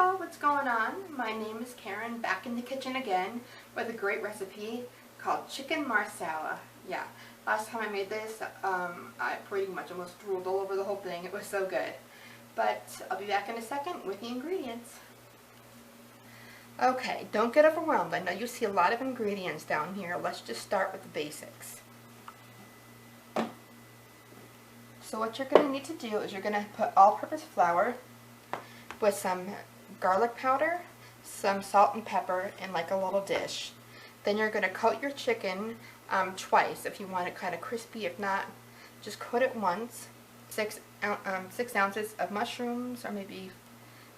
Hello, what's going on? My name is Karen, back in the kitchen again with a great recipe called chicken marsala. Yeah, last time I made this, I pretty much almost drooled all over the whole thing. It was so good. But I'll be back in a second with the ingredients. Okay, don't get overwhelmed. I know you see a lot of ingredients down here. Let's just start with the basics. So what you're going to need to do is you're going to put all-purpose flour with some garlic powder, some salt and pepper in like a little dish. Then you're going to coat your chicken twice if you want it kind of crispy. If not, just coat it once. 6 ounces of mushrooms or maybe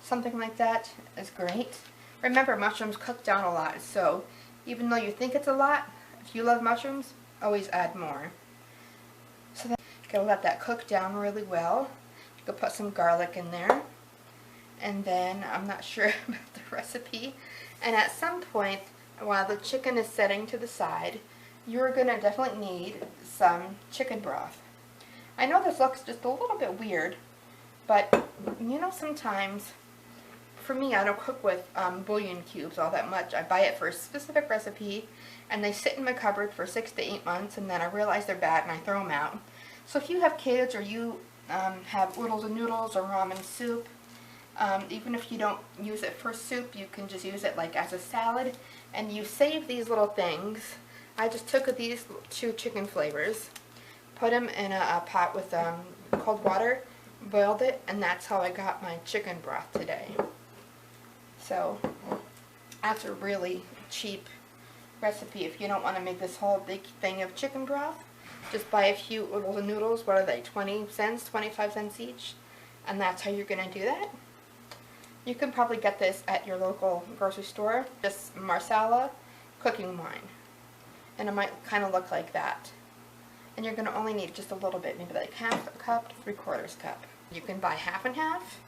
something like that is great. Remember, mushrooms cook down a lot, so even though you think it's a lot, if you love mushrooms, always add more. So then you're going to let that cook down really well. You can put some garlic in there. And then, I'm not sure about the recipe, and at some point, while the chicken is setting to the side, you're going to definitely need some chicken broth. I know this looks just a little bit weird, but you know, sometimes, for me, I don't cook with bouillon cubes all that much. I buy it for a specific recipe, and they sit in my cupboard for 6 to 8 months, and then I realize they're bad and I throw them out. So if you have kids, or you have oodles and noodles or ramen soup, even if you don't use it for soup, you can just use it like as a salad, and you save these little things. I just took these 2 chicken flavors, put them in a pot with cold water, boiled it, and that's how I got my chicken broth today. So that's a really cheap recipe. If you don't want to make this whole big thing of chicken broth, just buy a few oodles and noodles. What are they, 20 cents, 25 cents each? And that's how you're going to do that. You can probably get this at your local grocery store, just Marsala cooking wine. And it might kind of look like that. And you're going to only need just a little bit, maybe like half a cup to 3/4 cup. You can buy half and half.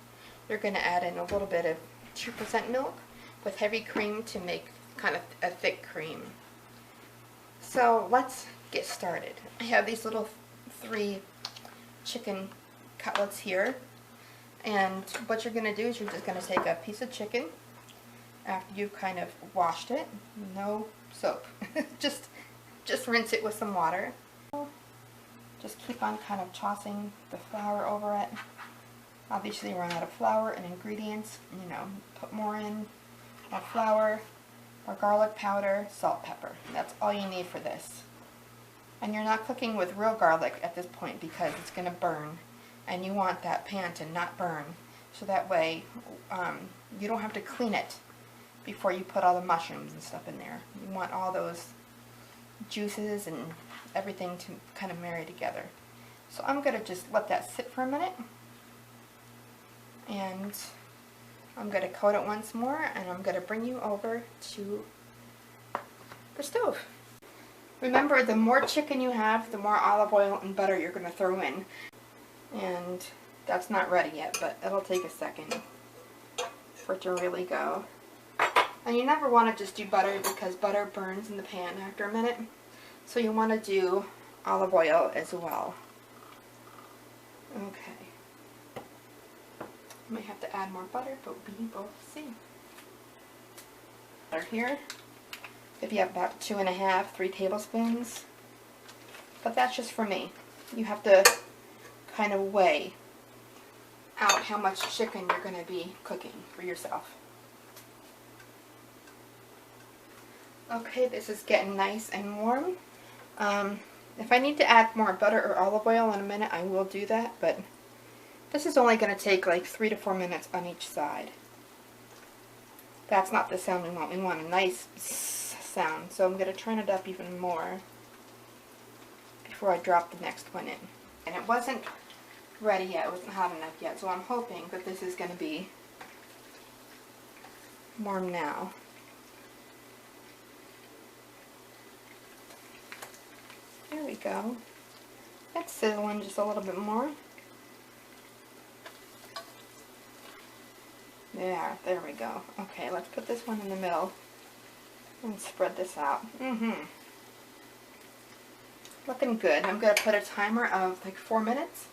You're going to add in a little bit of 2% milk with heavy cream to make kind of a thick cream. So let's get started. I have these little 3 chicken cutlets here. And what you're going to do is you're just going to take a piece of chicken after you've kind of washed it. No soap. just rinse it with some water. Just keep on kind of tossing the flour over it. Obviously, you run out of flour and ingredients. You know, put more in. More flour, more garlic powder, salt, pepper. That's all you need for this. And you're not cooking with real garlic at this point because it's going to burn. And you want that pan to not burn, so that way you don't have to clean it before you put all the mushrooms and stuff in there. You want all those juices and everything to kind of marry together. So I'm going to just let that sit for a minute, and I'm going to coat it once more, and I'm going to bring you over to the stove. Remember, the more chicken you have, the more olive oil and butter you're going to throw in. And that's not ready yet, but it'll take a second for it to really go. And you never want to just do butter because butter burns in the pan after a minute. So you want to do olive oil as well. Okay. Might have to add more butter, but we will see. Butter here. If you have about 2.5, 3 tablespoons. But that's just for me. You have to kind of weigh out how much chicken you're going to be cooking for yourself. Okay, this is getting nice and warm. If I need to add more butter or olive oil in a minute, I will do that, but this is only going to take like 3 to 4 minutes on each side. That's not the sound we want. We want a nice sound, so I'm going to turn it up even more before I drop the next one in. And it wasn't ready yet, it wasn't hot enough yet, so I'm hoping that this is going to be warm now. There we go. That's sizzling just a little bit more. There we go. Okay, let's put this one in the middle and spread this out. Looking good. I'm going to put a timer of like 4 minutes.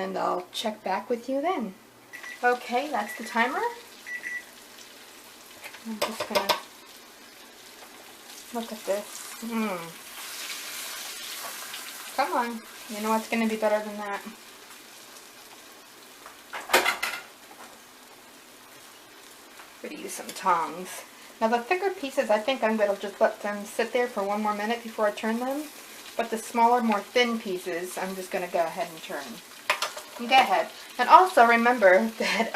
and I'll check back with you then. Okay, that's the timer. I'm just gonna look at this. Come on, you know what's gonna be better than that. I'm gonna use some tongs. Now the thicker pieces, I think I'm gonna just let them sit there for 1 more minute before I turn them. But the smaller, more thin pieces, I'm just gonna go ahead and turn. Go ahead. And also remember that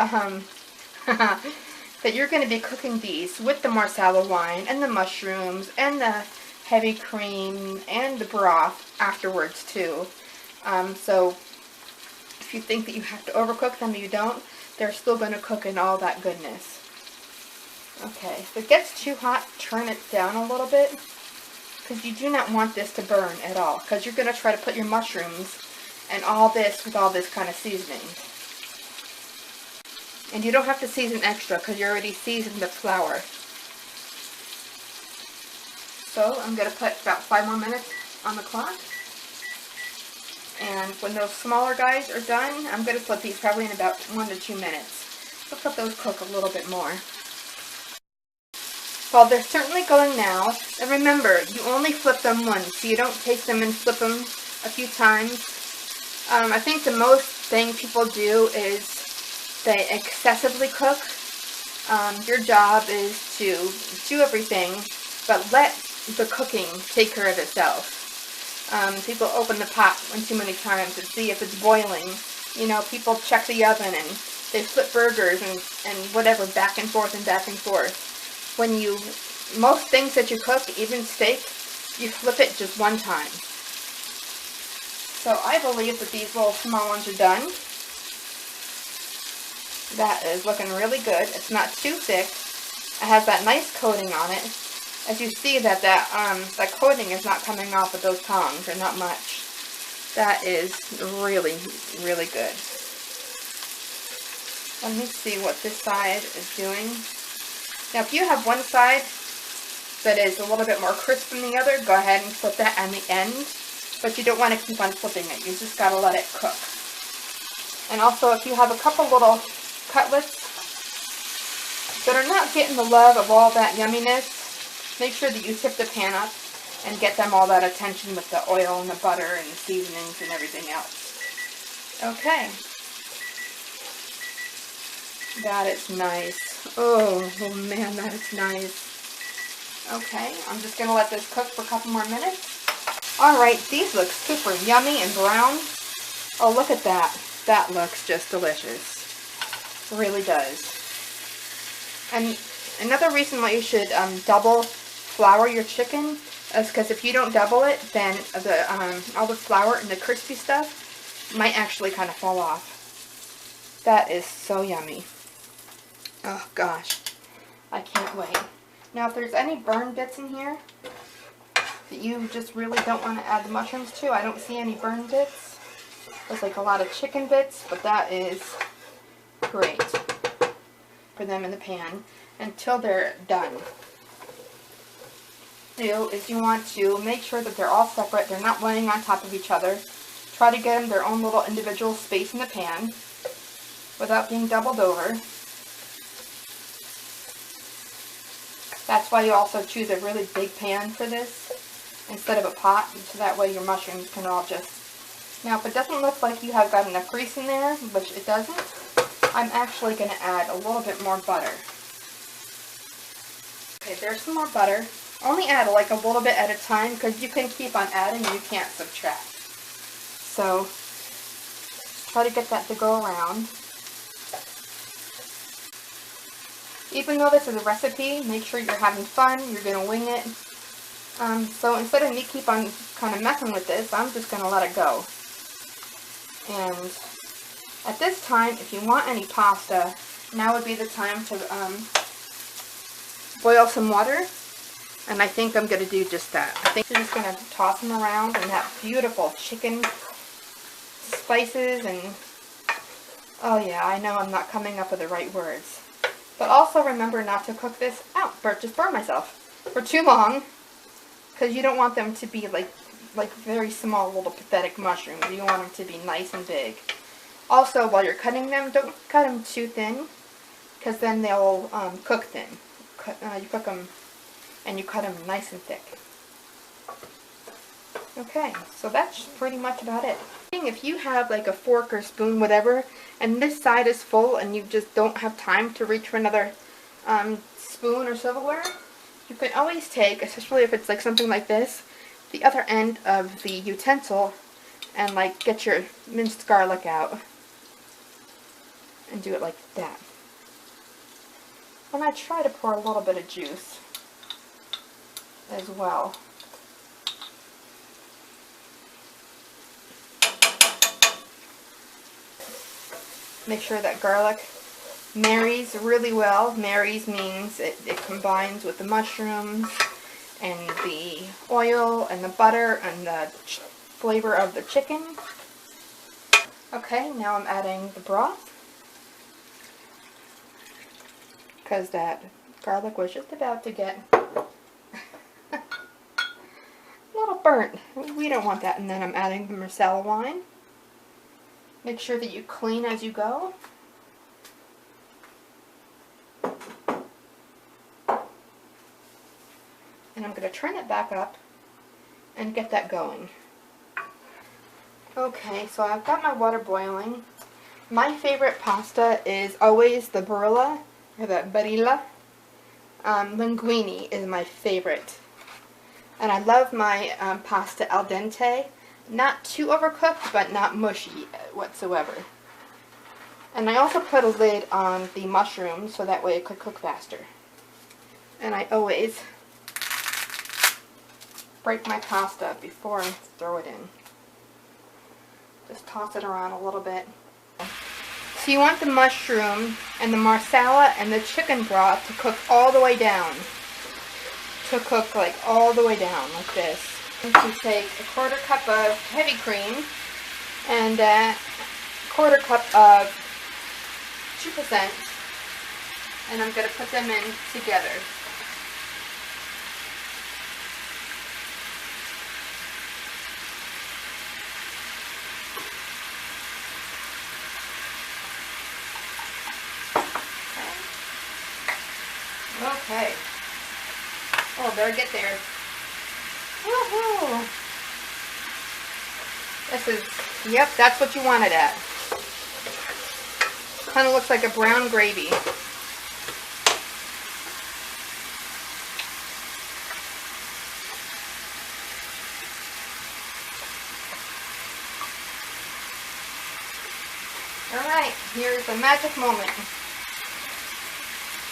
that you're going to be cooking these with the Marsala wine and the mushrooms and the heavy cream and the broth afterwards too. So if you think that you have to overcook them, you don't. They're still going to cook in all that goodness. Okay, if it gets too hot, turn it down a little bit, because you do not want this to burn at all, because you're going to try to put your mushrooms and all this with all this kind of seasoning. And you don't have to season extra because you already seasoned the flour. So I'm going to put about 5 more minutes on the clock. And when those smaller guys are done, I'm going to flip these probably in about 1 to 2 minutes. Let's let those cook a little bit more. Well, they're certainly going now. And remember, you only flip them once, so you don't take them and flip them a few times. I think the most thing people do is they excessively cook. Your job is to do everything, but let the cooking take care of itself. People open the pot one too many times and see if it's boiling. You know, people check the oven and they flip burgers and whatever, back and forth and back and forth. When you, most things that you cook, even steak, you flip it just one time. So I believe that these little small ones are done. That is looking really good. It's not too thick. It has that nice coating on it. As you see that coating is not coming off with those tongs, or not much. That is really, really good. Let me see what this side is doing. Now if you have one side that is a little bit more crisp than the other, go ahead and flip that on the end. But you don't want to keep on flipping it. You just got to let it cook. And also if you have a couple little cutlets that are not getting the love of all that yumminess, make sure that you tip the pan up and get them all that attention with the oil and the butter and the seasonings and everything else. Okay. That is nice. Oh man, that is nice. Okay, I'm just going to let this cook for a couple more minutes. Alright, these look super yummy and brown. Oh, look at that. That looks just delicious. It really does. And another reason why you should double flour your chicken is because if you don't double it, then all the flour and the crispy stuff might actually kind of fall off. That is so yummy. Oh gosh, I can't wait. Now if there's any burned bits in here that you just really don't want to add the mushrooms to, I don't see any burned bits. There's like a lot of chicken bits, but that is great for them in the pan until they're done. Is you want to make sure that they're all separate, they're not laying on top of each other. Try to get them their own little individual space in the pan without being doubled over. That's why you also choose a really big pan for this instead of a pot, so that way your mushrooms can all just... Now if it doesn't look like you have got enough grease in there, which it doesn't, I'm actually going to add a little bit more butter. Okay, there's some more butter. Only add like a little bit at a time, because you can keep on adding and you can't subtract. So try to get that to go around. Even though this is a recipe, make sure you're having fun, you're going to wing it. So instead of me keep on kind of messing with this, I'm just going to let it go. And at this time, if you want any pasta, now would be the time to boil some water. And I think I'm going to do just that. I think you're just going to toss them around and that beautiful chicken spices and... Oh yeah, I know I'm not coming up with the right words. But also remember not to cook this out, or just burn myself, for too long, because you don't want them to be like very small little pathetic mushrooms. You want them to be nice and big. Also, while you're cutting them, don't cut them too thin, because then they'll cook thin. You cook them and you cut them nice and thick. Okay, so that's pretty much about it. If you have like a fork or spoon, whatever, and this side is full and you just don't have time to reach for another spoon or silverware, you can always take, especially if it's like something like this, the other end of the utensil and like get your minced garlic out and do it like that. And I try to pour a little bit of juice as well. Make sure that garlic marries really well. Marries means it combines with the mushrooms and the oil and the butter and the flavor of the chicken. Okay, now I'm adding the broth, because that garlic was just about to get a little burnt. We don't want that. And then I'm adding the Marsala wine. Make sure that you clean as you go. And I'm going to turn it back up and get that going. Okay, so I've got my water boiling. My favorite pasta is always the Barilla, or the Barilla. Linguine is my favorite. And I love my pasta al dente. Not too overcooked, but not mushy whatsoever. And I also put a lid on the mushrooms so that way it could cook faster. And I always break my pasta before I throw it in. Just toss it around a little bit. So you want the mushroom and the Marsala and the chicken broth to cook all the way down. To cook like all the way down like this. To take a 1/4 cup of heavy cream and a 1/4 cup of 2%, and I'm going to put them in together. Okay. Oh, better get there. Woohoo! This is, yep, that's what you want it at. Kind of looks like a brown gravy. Alright, here's the magic moment.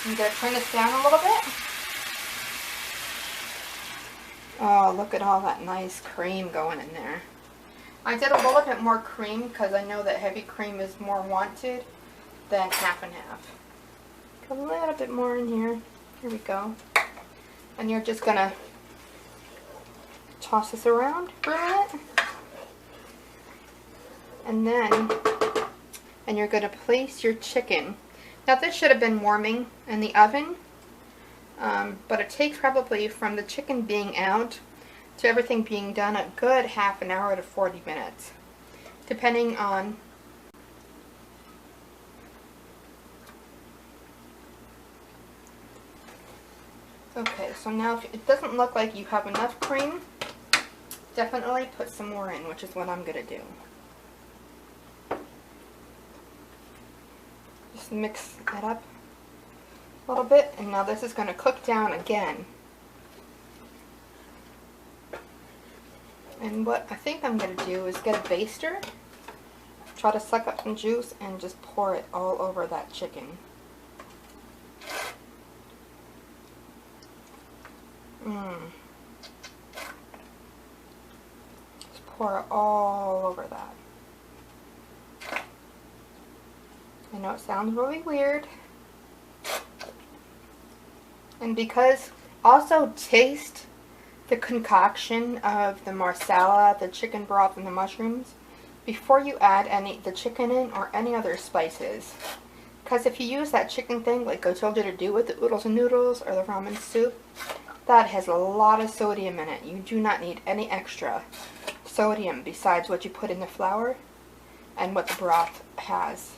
I'm going to turn this down a little bit. Oh, look at all that nice cream going in there. I did a little bit more cream because I know that heavy cream is more wanted than half and half. Put a little bit more in here. Here we go. And you're just going to toss this around for a minute. And then, you're going to place your chicken. Now this should have been warming in the oven. But it takes probably from the chicken being out to everything being done a good half an hour to 40 minutes. Depending on okay, so now if it doesn't look like you have enough cream, definitely put some more in, which is what I'm going to do. Just mix that up a little bit, and now this is going to cook down again. And what I think I'm going to do is get a baster, try to suck up some juice, and just pour it all over that chicken. Just pour it all over that. I know it sounds really weird. And because, also taste the concoction of the Marsala, the chicken broth, and the mushrooms before you add the chicken in or any other spices. Because if you use that chicken thing like I told you to do with the oodles and noodles or the ramen soup, that has a lot of sodium in it. You do not need any extra sodium besides what you put in the flour. and what the broth has.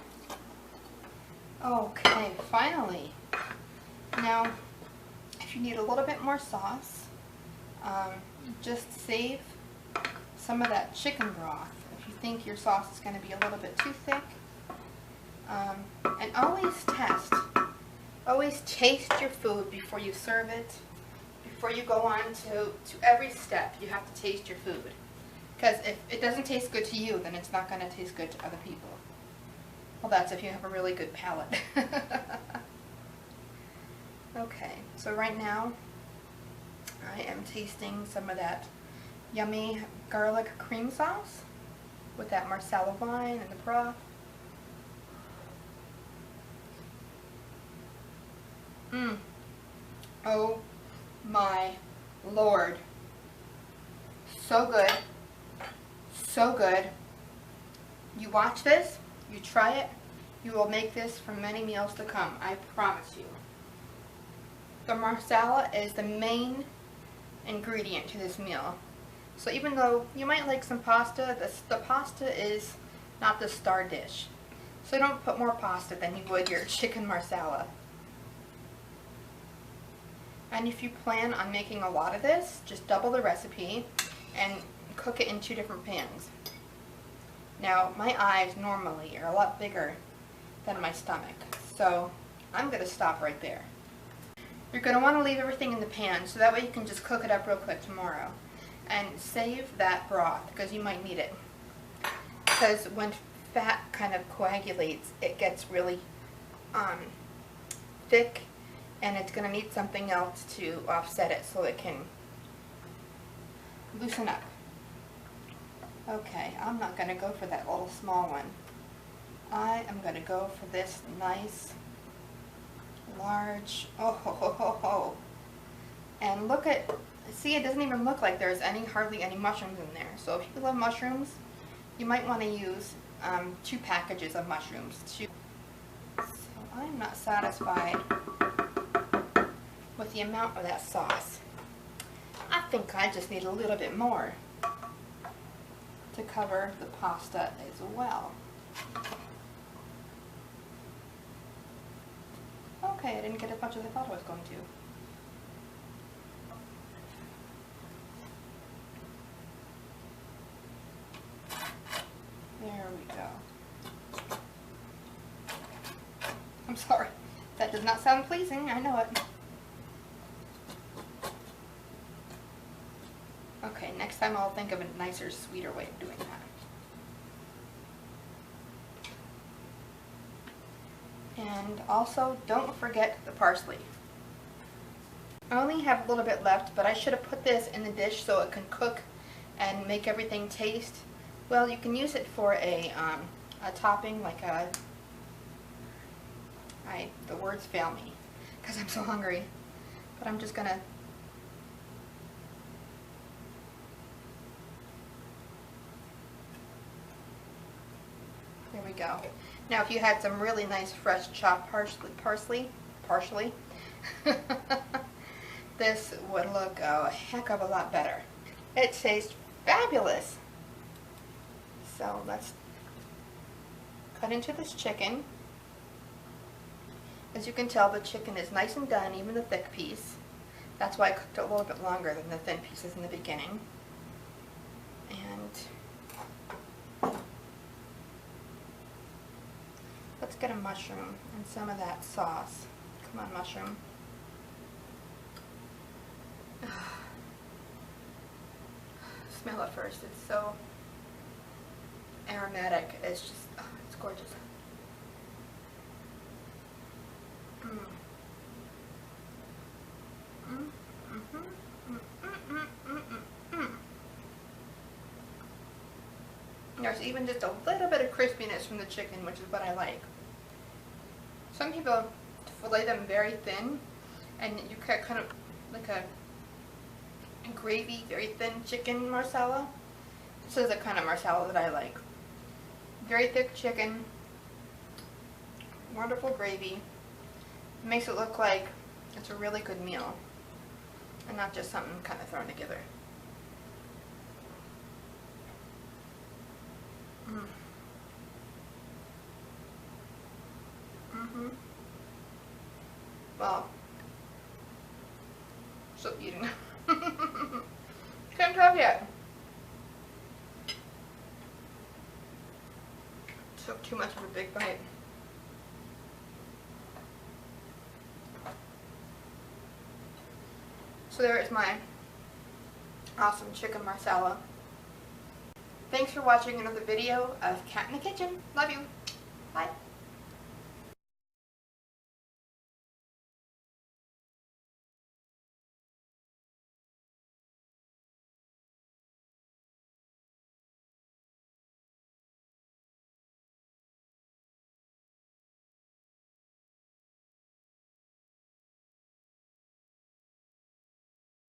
Okay, finally. Now, if you need a little bit more sauce, just save some of that chicken broth if you think your sauce is going to be a little bit too thick. And always test. Always taste your food before you serve it. Before you go on to every step, you have to taste your food. Because if it doesn't taste good to you, then it's not going to taste good to other people. Well, that's if you have a really good palate. Okay, so right now, I am tasting some of that yummy garlic cream sauce with that Marsala wine and the broth. Oh my Lord. So good. So good. You watch this, you try it, you will make this for many meals to come. I promise you. The Marsala is the main ingredient to this meal. So even though you might like some pasta, the pasta is not the star dish. So don't put more pasta than you would your chicken Marsala. And if you plan on making a lot of this, just double the recipe and cook it in 2 different pans. Now, my eyes normally are a lot bigger than my stomach, so I'm going to stop right there. You're going to want to leave everything in the pan so that way you can just cook it up real quick tomorrow. And save that broth because you might need it. Because when fat kind of coagulates, it gets really thick, and it's going to need something else to offset it so it can loosen up. Okay, I'm not going to go for that little small one. I am going to go for this nice, large, and look at, see, it doesn't even look like there's hardly any mushrooms in there. So if you love mushrooms, you might want to use 2 packages of mushrooms. So I'm not satisfied with the amount of that sauce. I think I just need a little bit more to cover the pasta as well. Okay, I didn't get as much as I thought I was going to. There we go. I'm sorry. That does not sound pleasing, I know it. Okay, next time I'll think of a nicer, sweeter way of doing that. And also, don't forget the parsley. I only have a little bit left, but I should have put this in the dish so it can cook and make everything taste. Well, you can use it for a topping, like the words fail me because I'm so hungry. But I'm just gonna there we go. Now, if you had some really nice fresh chopped parsley, this would look a heck of a lot better. It tastes fabulous. So let's cut into this chicken. As you can tell, the chicken is nice and done, even the thick piece. That's why I cooked it a little bit longer than the thin pieces in the beginning. And let's get a mushroom and some of that sauce. Come on, mushroom. Smell it first. It's so aromatic. It's just, oh, it's gorgeous. There's even just a little bit of crispiness from the chicken, which is what I like. Some people fillet them very thin, and you get kind of like a gravy, very thin chicken Marsala. This is the kind of Marsala that I like. Very thick chicken, wonderful gravy. It makes it look like it's a really good meal, and not just something kind of thrown together. Well, still eating. Can't tell yet. Took too much of a big bite. So there is my awesome chicken marsala. Thanks for watching another video of Cat in the Kitchen. Love you. Bye.